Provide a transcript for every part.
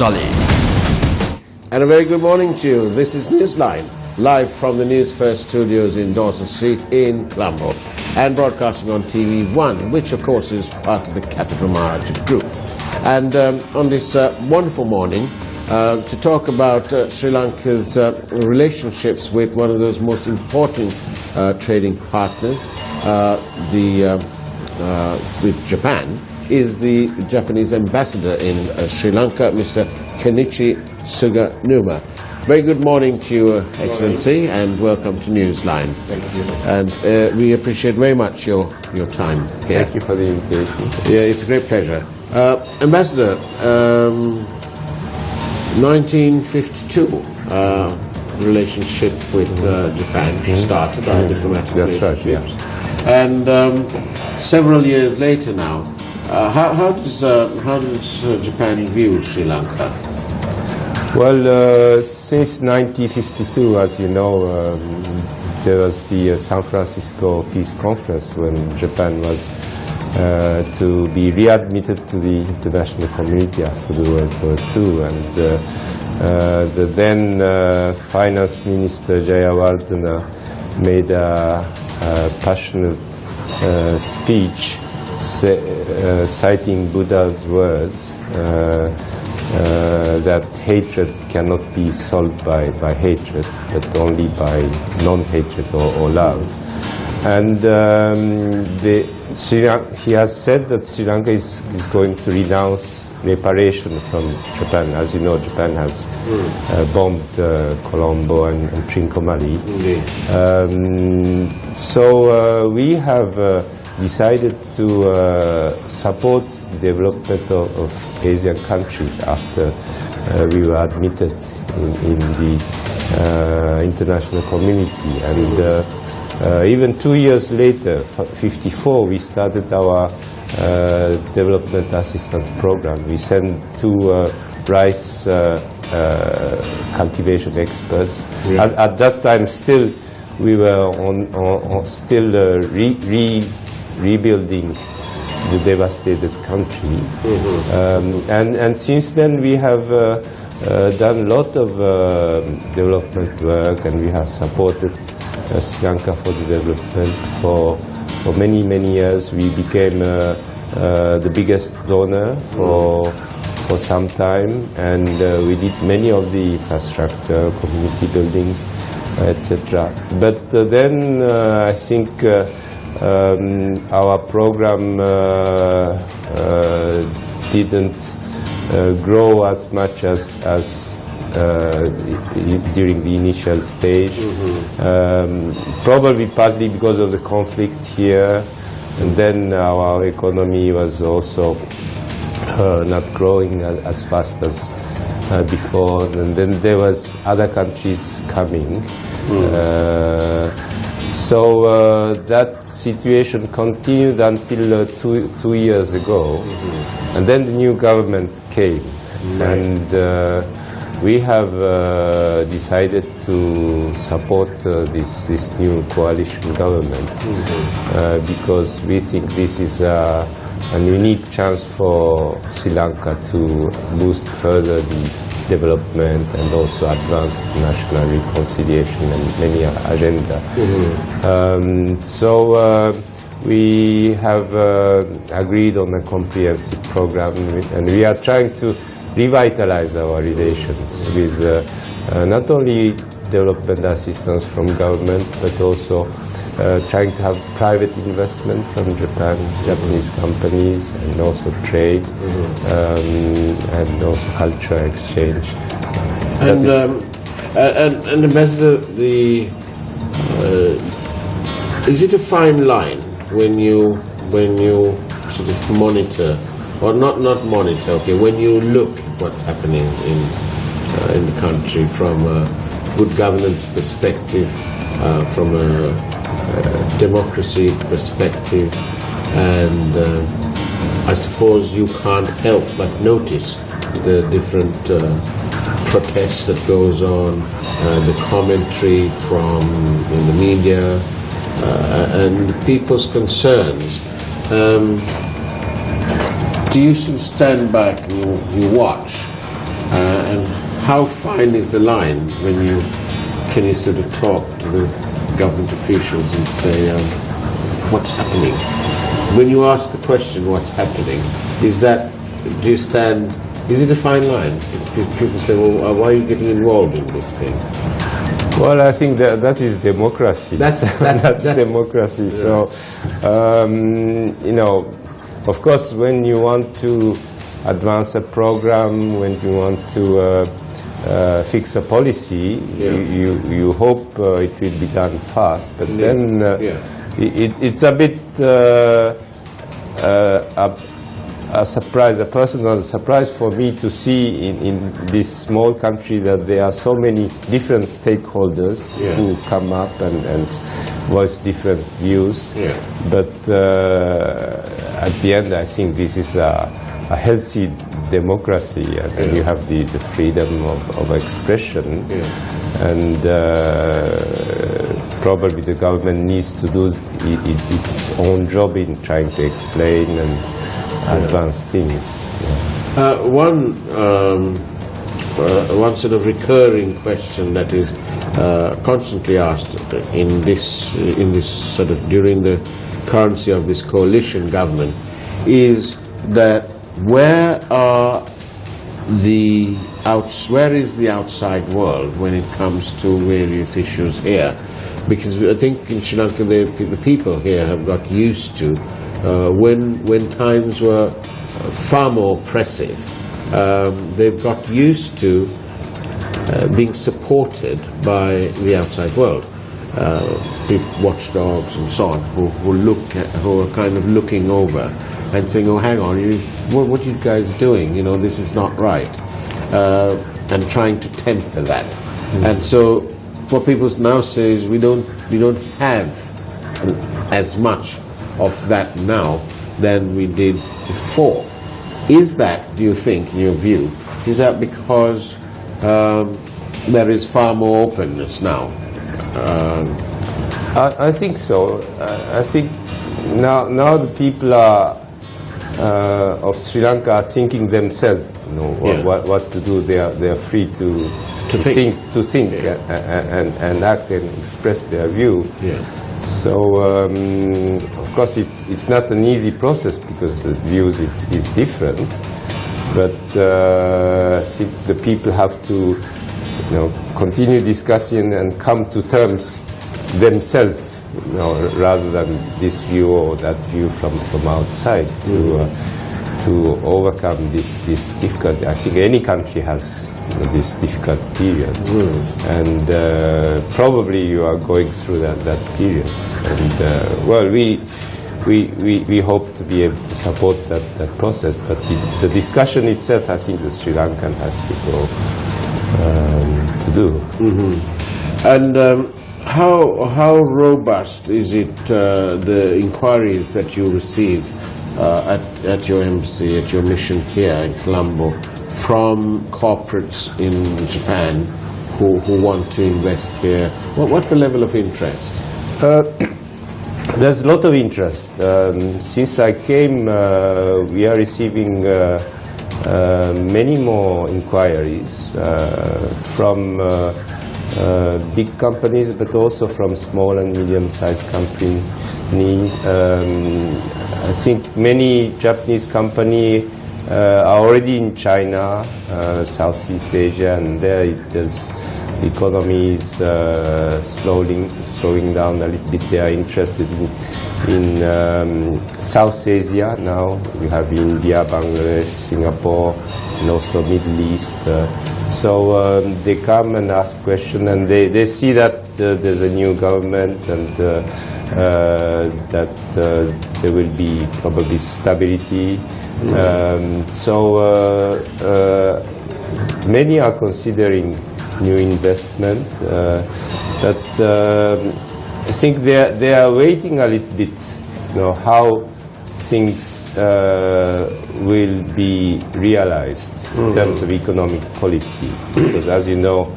And a very good morning to you. This is Newsline, live from the Newsfirst studios in Dawson Street in Colombo, and broadcasting on TV1, which of course is part of the Capital Maharaja Group. And on this wonderful morning, to talk about Sri Lanka's relationships with one of those most important trading partners, with Japan, is the Japanese ambassador in Sri Lanka, Mr. Kenichi Suganuma. Very good morning to you, Excellency, and welcome to Newsline. Thank you. And we appreciate very much your time here. Thank you for the invitation. Yeah, it's a great pleasure. Ambassador, 1952, relationship with Japan started, our diplomatic relationships. Right, And several years later now, how does Japan view Sri Lanka? Well, since 1952, as you know, there was the San Francisco Peace Conference when Japan was to be readmitted to the international community after the World War II. And the then Finance Minister Jayawardena made a passionate speech citing Buddha's words that hatred cannot be solved by hatred, but only by non-hatred or love. And he has said that Sri Lanka is going to renounce reparation from Japan. As you know, Japan has bombed Colombo and Trincomalee. So we have decided to support the development of Asian countries after we were admitted in the international community. And even 2 years later, 1954, we started our development assistance program. We sent 2 rice cultivation experts. Yeah. At that time, still we were rebuilding the devastated country. And since then we have done a lot of development work, and we have supported Sri Lanka for the development for many years. We became the biggest donor for some time, and we did many of the infrastructure, community buildings, etc. But then I think our program didn't grow as much as during the initial stage. Probably partly because of the conflict here, and then our economy was also not growing as fast as before, and then there was other countries coming. So that situation continued until 2 years ago, and then the new government came, and we have decided to support this new coalition government because we think this is a unique chance for Sri Lanka to boost further the development and also advance national reconciliation and many agenda. So we have agreed on a comprehensive program, and we are trying to revitalize our relations with not only development assistance from government, but also trying to have private investment from Japanese companies, and also trade, and also cultural exchange. And Ambassador, is it a fine line when you sort of monitor, or not monitor? Okay, when you look at what's happening in the country from a good governance perspective, from a democracy perspective, and I suppose you can't help but notice the different protests that goes on, the commentary from in the media, and people's concerns. Do you still stand back and you watch how fine is the line when can you sort of talk to the government officials and say, what's happening? When you ask the question, what's happening, is it a fine line? If people say, well, why are you getting involved in this thing? Well, I think that is democracy. That's democracy. Yeah. So, you know, of course, when you want to advance a program, when you want to fix a policy, you hope it will be done fast. But then it's a bit a surprise, a personal surprise for me to see in this small country that there are so many different stakeholders who come up and voice different views. But at the end, I think this is a healthy democracy, and you have the freedom of expression. And probably the government needs to do its own job in trying to explain and advance things. One sort of recurring question that is constantly asked in this sort of during the currency of this coalition government is that where is the outside world when it comes to various issues here? Because I think in Sri Lanka the people here have got used to when times were far more oppressive, they've got used to being supported by the outside world, watchdogs and so on, who are kind of looking over and saying, "Oh, hang on, what are you guys doing? You know, this is not right," and trying to temper that. And so, what people now say is, we don't have as much of that now than we did before. Is that, do you think, in your view, is that because there is far more openness now? I think so. I think now the people of Sri Lanka are thinking themselves, you know, what to do. They are free to think and act and express their view. So, of course, it's not an easy process because the views is different. But I think the people have to, you know, continue discussing and come to terms themselves, you know, rather than this view or that view from outside to overcome this difficulty. I think any country has this difficult period, and probably you are going through that period. And well, we hope to be able to support that process, but the discussion itself, I think the Sri Lankan has to go to do. And how robust is it, the inquiries that you receive at your embassy, at your mission here in Colombo, from corporates in Japan who want to invest here? What's the level of interest? There's a lot of interest. Since I came, we are receiving many more inquiries from big companies, but also from small and medium-sized companies. I think many Japanese companies are already in China, Southeast Asia, and there's the economy is slowing down a little bit. They are interested in South Asia now. We have India, Bangladesh, Singapore, and also Middle East. So they come and ask questions, and they see that there's a new government, and that there will be probably stability. So many are considering new investment, but I think they are waiting a little bit, you know, how things will be realized in terms of economic policy, because as you know,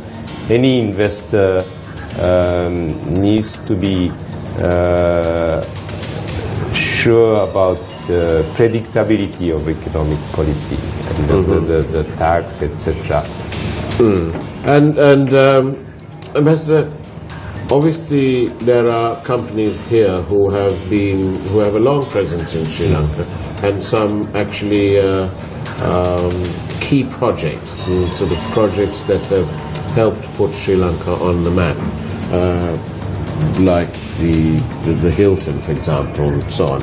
any investor needs to be sure about the predictability of economic policy and the tax, etc. Ambassador, obviously there are companies here who have a long presence in Sri Lanka, and some actually key projects, sort of projects that have helped put Sri Lanka on the map, like the Hilton, for example, and so on,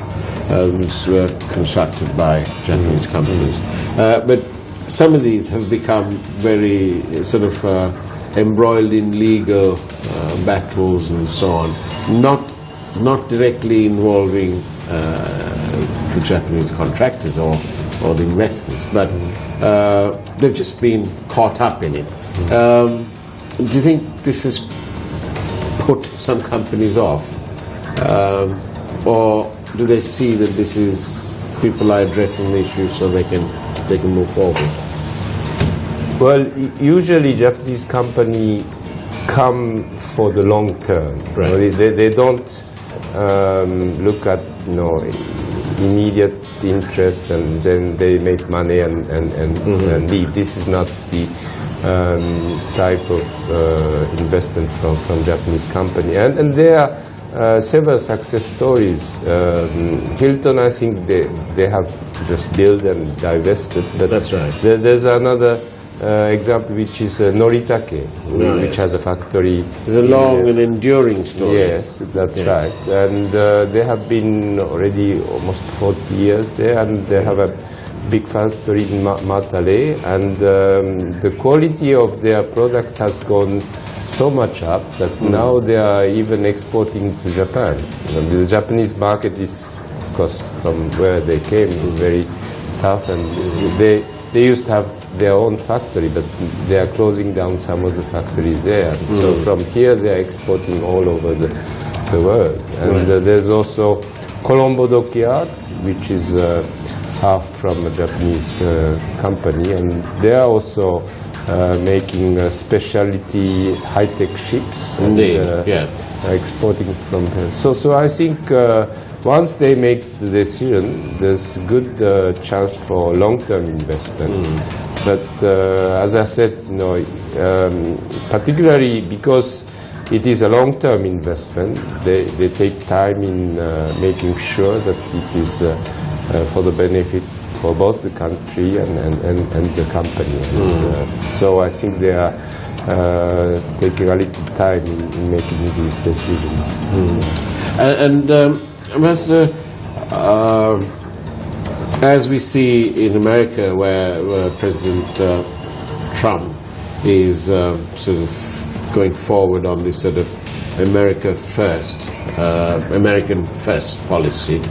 which were constructed by Japanese companies. But some of these have become very sort of embroiled in legal battles and so on, not directly involving the Japanese contractors or the investors, but they've just been caught up in it. Do you think this has put some companies off, or do they see that this is people are addressing the issue so they can move forward? Well, usually Japanese company come for the long term. Right. They don't look at immediate interest and then they make money and leave. This is not the type of investment from Japanese company. And there are several success stories. Hilton, I think they have just built and divested. But that's right. There's another example, which is Noritake, which has a factory. It's a long and enduring story. Yes, that's right. And they have been already almost 40 years there, and they have a big factory in Matale, and the quality of their products has gone so much up that now they are even exporting to Japan. The Japanese market is, of course, from where they came, very tough, and they used to have their own factory, but they are closing down some of the factories there. So from here they are exporting all over the world. And there's also Colombo Dockyard, which is half from a Japanese company, and they are also making specialty high-tech ships. Indeed, exporting from here. So I think once they make the decision, there's good chance for long-term investment. But as I said, particularly because it is a long-term investment, they take time in making sure that it is for the benefit for both the country and the company. And, so I think they are taking a little time in making these decisions. And Ambassador, as we see in America, where President Trump is sort of going forward on this sort of American first policy,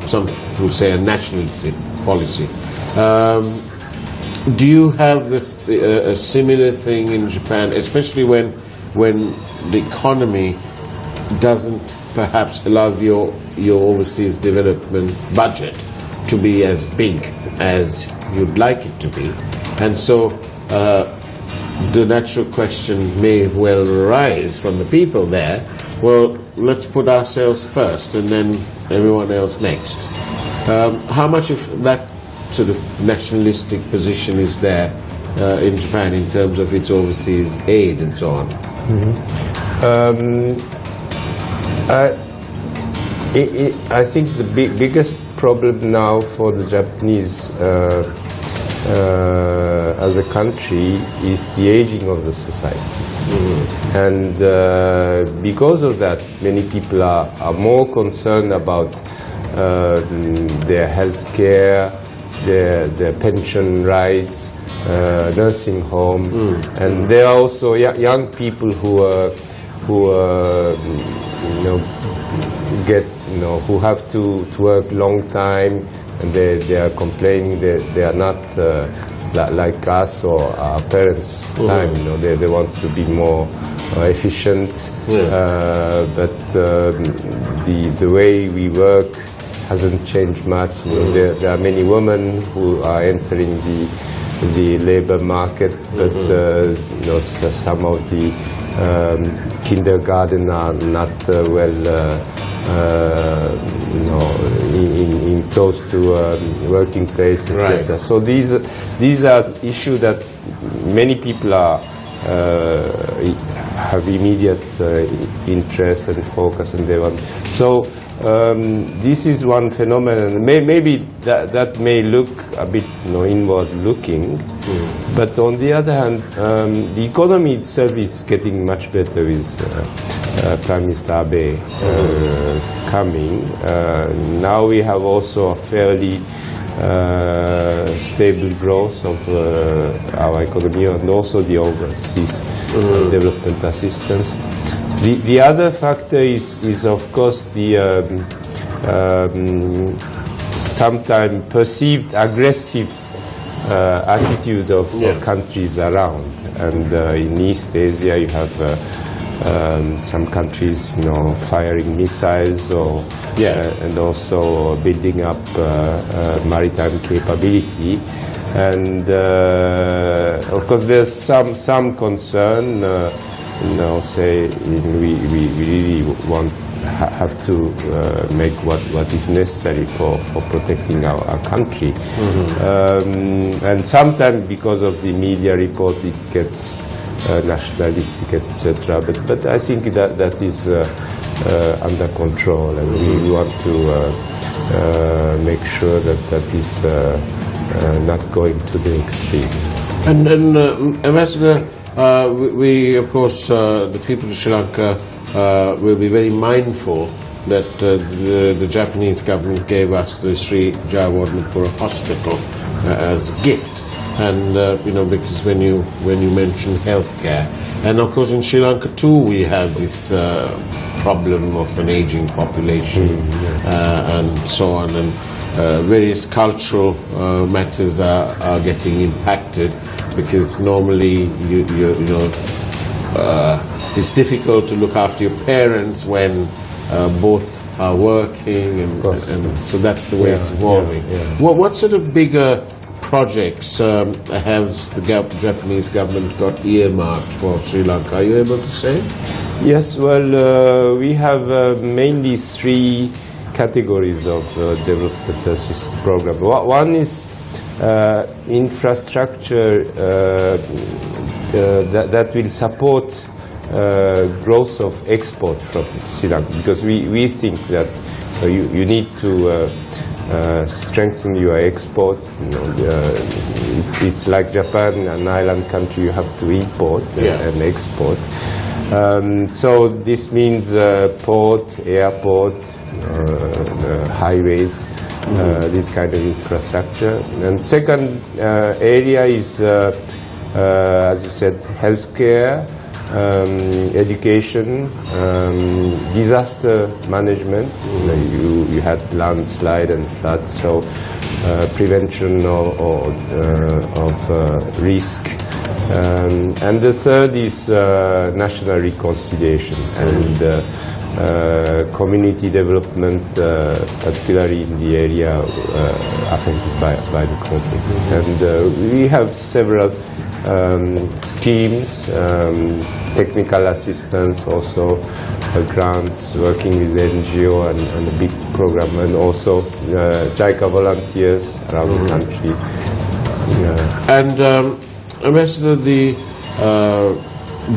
some will say a nationalistic policy. Do you have this a similar thing in Japan, especially when the economy doesn't perhaps allow your overseas development budget to be as big as you'd like it to be, and so the natural question may well arise from the people there, well, let's put ourselves first and then everyone else next. How much of that sort of nationalistic position is there in Japan in terms of its overseas aid and so on? I think the biggest problem now for the Japanese as a country is the aging of the society. And because of that, many people are more concerned about their health care, their pension rights, nursing home, and there are also young people who have to work long time, and they are complaining they are not like us or our parents' time. They want to be more efficient, but the way we work hasn't changed much. There are many women who are entering the labor market, but some of the kindergarten are not in close to working place, etc. So these are issues that many people have immediate interest and focus, and they want. So this is one phenomenon. Maybe that may look a bit inward-looking, but on the other hand, the economy itself is getting much better with Prime Minister Abe coming. Now we have also a fairly stable growth of our economy, and also the overseas development assistance. The other factor is of course the sometimes perceived aggressive attitude of countries around. And in East Asia, you have some countries, firing missiles, and also building up maritime capability. And of course, there's some concern. Say we really have to make what is necessary for protecting our country. And sometimes because of the media report, it gets nationalistic, etc. But I think that is under control, and we want to make sure that is not going to the extreme. And Ambassador, we of course, the people of Sri Lanka will be very mindful that the Japanese government gave us the Sri Jayawardenepura Hospital as a gift, and because when you mention healthcare, and of course in Sri Lanka too we have this problem of an aging population, and so on, and various cultural matters are getting impacted, because normally it's difficult to look after your parents when both are working, and so that's the way it's evolving. What sort of bigger projects has the Japanese government got earmarked for Sri Lanka? Are you able to say? Yes, well, we have mainly three categories of development assistance program. One is infrastructure that will support growth of export from Sri Lanka, because we think that you need to strengthen your export. It's like Japan, an island country, you have to import and export. So this means port, airport, highways, this kind of infrastructure. And second area is, as you said, healthcare, education, disaster management. You had landslide and flood, so prevention of risk. And the third is national reconciliation and community development, particularly in the area affected by the conflict. And we have several schemes, technical assistance, also grants, working with NGO and a big program, and also JICA volunteers around the country. And Ambassador,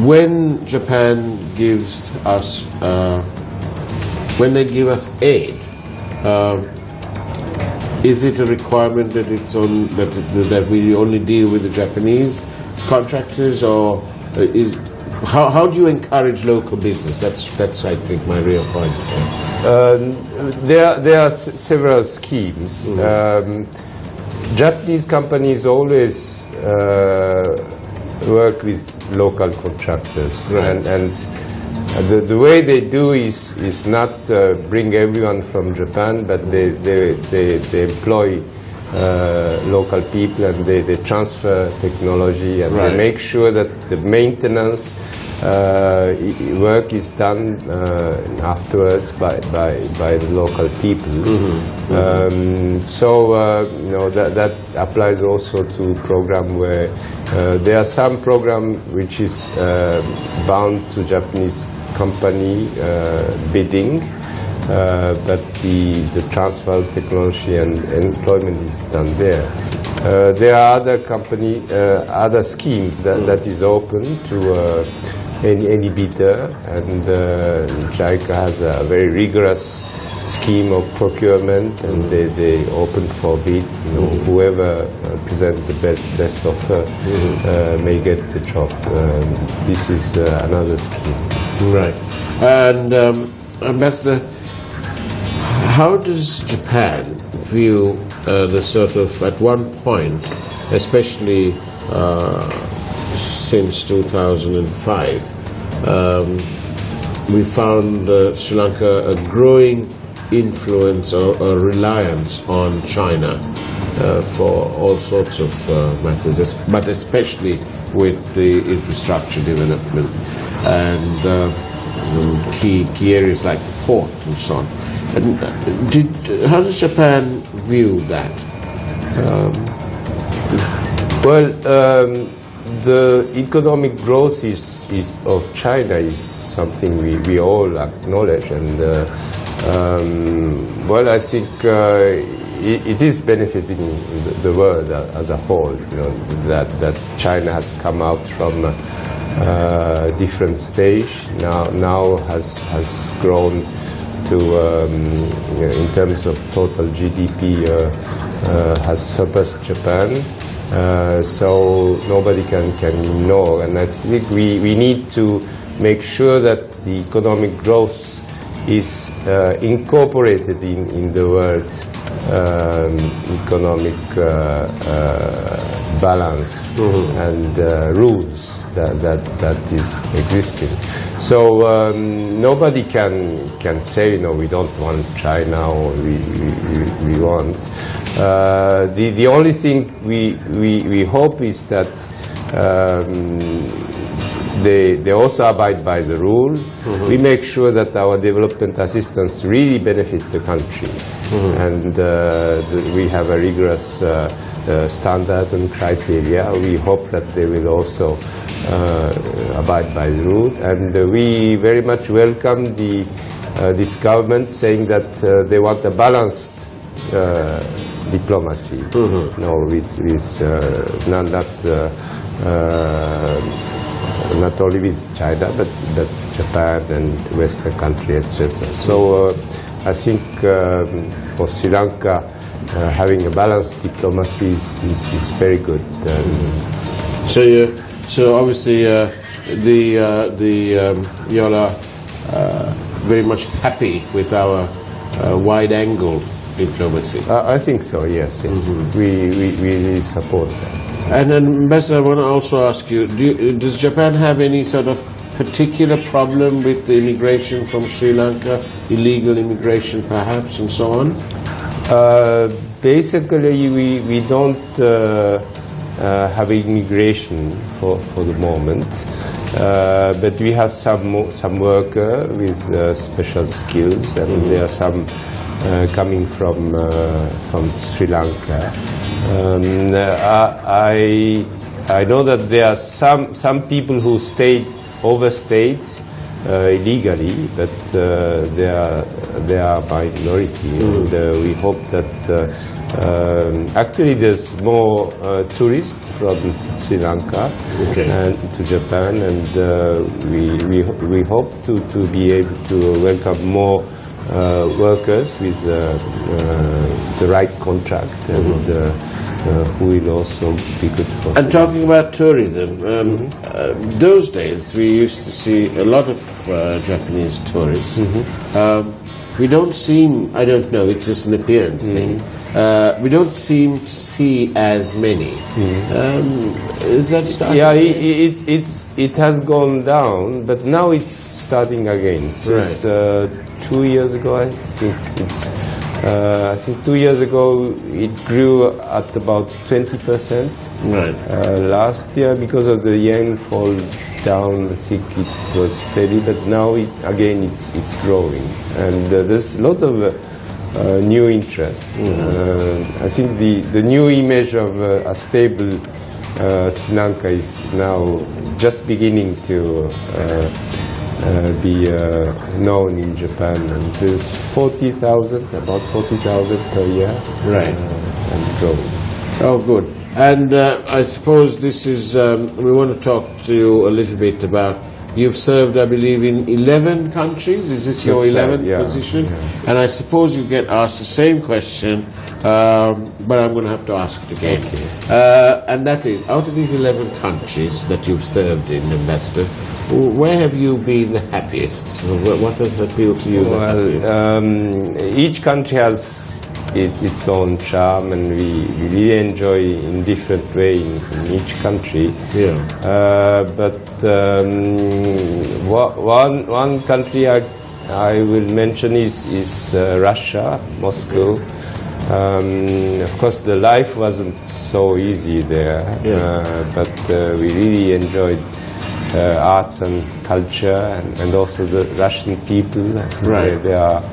when Japan gives us, when they give us aid, is it a requirement that it's on that we only deal with the Japanese contractors, or how do you encourage local business? That's I think my real point. There are several schemes. Japanese companies always work with local contractors, and the way they do is not bring everyone from Japan, but they employ local people, and they transfer technology, and they make sure that the maintenance work is done afterwards by the local people. So that applies also to program where there are some program which is bound to Japanese company bidding, but the transfer of technology and employment is done there. There are other schemes that is open to any bidder, and JICA has a very rigorous scheme of procurement, and they open for bid. Whoever presents the best offer may get the job. This is another scheme. Right. And Ambassador, how does Japan view the sort of, at one point, especially since 2005, we found Sri Lanka a growing influence or reliance on China for all sorts of matters, but especially with the infrastructure development and key areas like the port and so on. And how does Japan view that? The economic growth of China is something we all acknowledge, and I think it is benefiting the world as a whole. That China has come out from a different stage. Now has grown to, in terms of total GDP, has surpassed Japan. So nobody can ignore, and I think we need to make sure that the economic growth is incorporated in the world economic balance and rules that is existing. So nobody can say, no, we don't want China, or we want. The only thing we hope is that they also abide by the rule. We make sure that our development assistance really benefit the country, and we have a rigorous standard and criteria. We hope that they will also abide by the rule, and we very much welcome this government saying that they want a balanced diplomacy. No, it's not only with China, but Japan and Western countries, etc. So I think for Sri Lanka, having a balanced diplomacy is very good. So obviously you all are very much happy with our wide-angle diplomacy. I think so. Yes. We really support that. And Ambassador, I want to also ask you, does Japan have any sort of particular problem with the immigration from Sri Lanka, illegal immigration perhaps, and so on? Basically, we don't have immigration for the moment, but we have some worker with special skills, and there are some coming from Sri Lanka. I know that there are some people who overstayed illegally, but they are minority, and we hope that actually there's more tourists from Sri Lanka and to Japan, and we hope to be able to welcome more workers with the right contract, and who will also be good for. And talking about tourism, those days we used to see a lot of Japanese tourists. We don't seem, I don't know, it's just an appearance thing. We don't seem to see as many. Is that starting? Yeah, it has gone down, but now it's starting again. Since 2 years ago, I think it's. I think 2 years ago it grew at about 20%. Last year, because of the yen fall down, I think it was steady, but now it's growing, and there's a lot of new interest. I think the new image of a stable Sri Lanka is now just beginning to be known in Japan, and there's about 40,000 per year, and growing. Oh, good. And I suppose this is, we want to talk to you a little bit about, you've served, I believe, in 11 countries. Is this your 11th position? Yeah. And I suppose you get asked the same question, but I'm going to have to ask it again. Okay. And that is, out of these 11 countries that you've served in, Ambassador, where have you been the happiest? What has appealed to you the happiest? Each country has its own charm, and we really enjoy in different way in each country. Yeah. But one country I will mention is Russia, Moscow. Of course, the life wasn't so easy there, but we really enjoyed arts and culture, and also the Russian people. Right. They are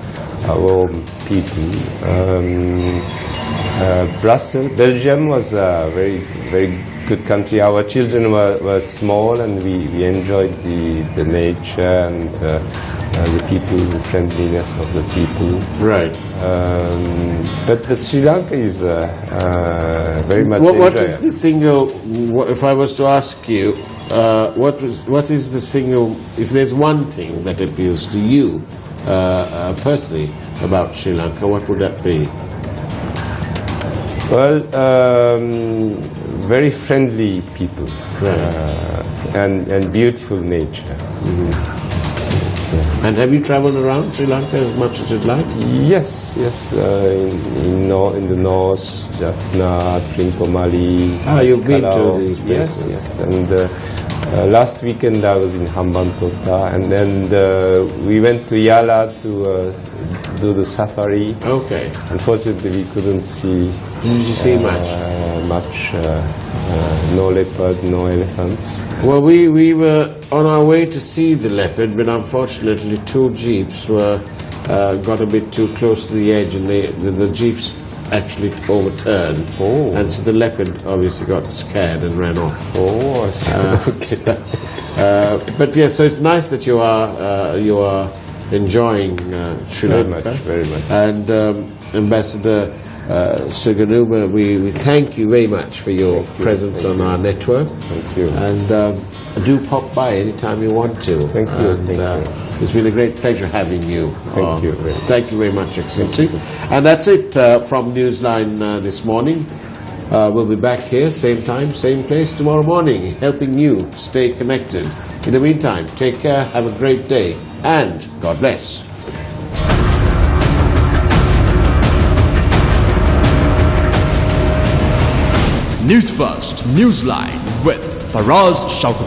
our own people. Belgium was a very good country. Our children were small, and we enjoyed the nature and the people, the friendliness of the people. Right. But Sri Lanka is very much What is the single, if I was to ask you, what is the single, if there's one thing that appeals to you personally about Sri Lanka, what would that be? Well, very friendly people, right. and beautiful nature. Mm-hmm. And have you traveled around Sri Lanka as much as you'd like? Yes. In the north, Jaffna, Trincomalee. You've been to these places. Yes. And last weekend I was in Hambantota, and then we went to Yala to do the safari. Okay. Unfortunately, we couldn't see. Did you see much? No leopard, no elephants. Well, we were on our way to see the leopard, but unfortunately 2 jeeps got a bit too close to the edge, and the jeeps actually overturned. Oh. And so the leopard obviously got scared and ran off. Oh, I see. But yes, so it's nice that you are enjoying Sri Lanka. Very much. And Ambassador Suganuma, we thank you very much for your presence on our network. Thank you. And do pop by anytime you want to. Thank you. It's been a great pleasure having you. Thank you. Thank you very much, Excellency. And that's it from Newsline this morning. We'll be back here, same time, same place tomorrow morning, helping you stay connected. In the meantime, take care, have a great day, and God bless. Newsfirst Newsline with Faraz Shaukat.